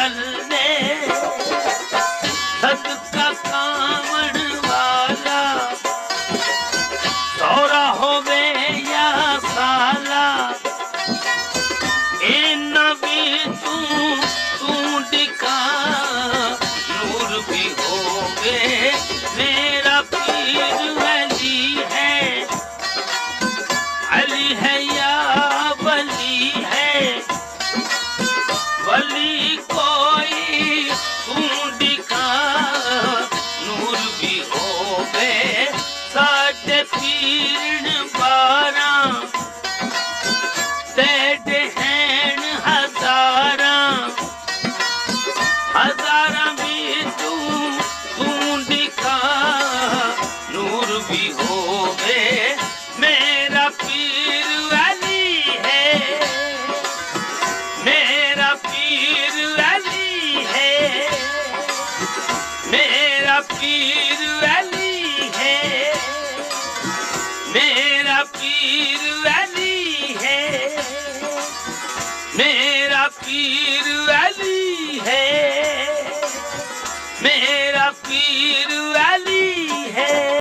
कर दे सदका कामड़ वाला सौरा होवे या साला इन्ना भी तू दिखा नूर भी होवे मेरा पीर अली है या वली है वली कोई तू दिखा नूर भी होवे साढ़े पीर बारा तेरे हैं हजारा हजारा भी तू दिखा नूर भी होवे मेरा पीर वली है मेरा पीर वली है मेरा पीर वली है मेरा पीर वली